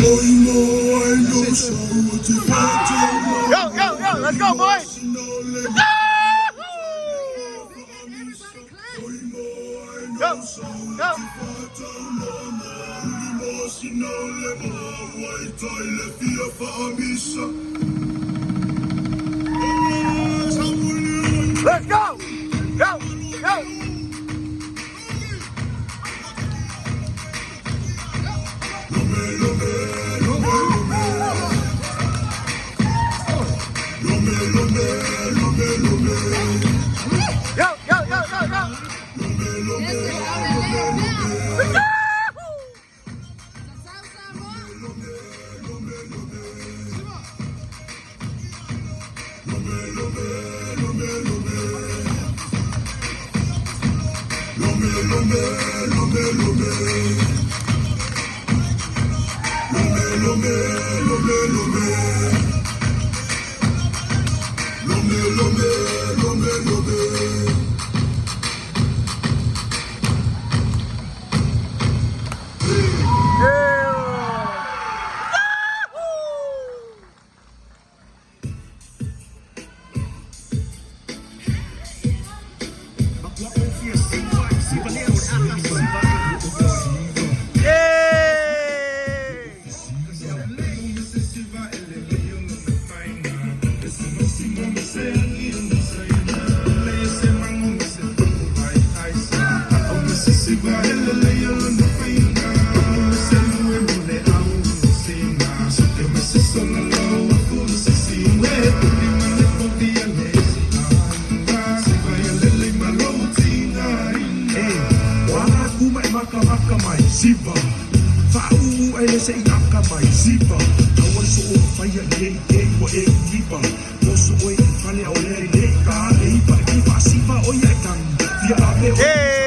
Yo, let's go, boys. Go. Let's go. Go. Siva, fa'u ele sa inaka mai siva. Awan so o faya ye wa e iba. Moso o e fale o le le ka e iba ki fa siva o ya kan. Dia ave o. Hey.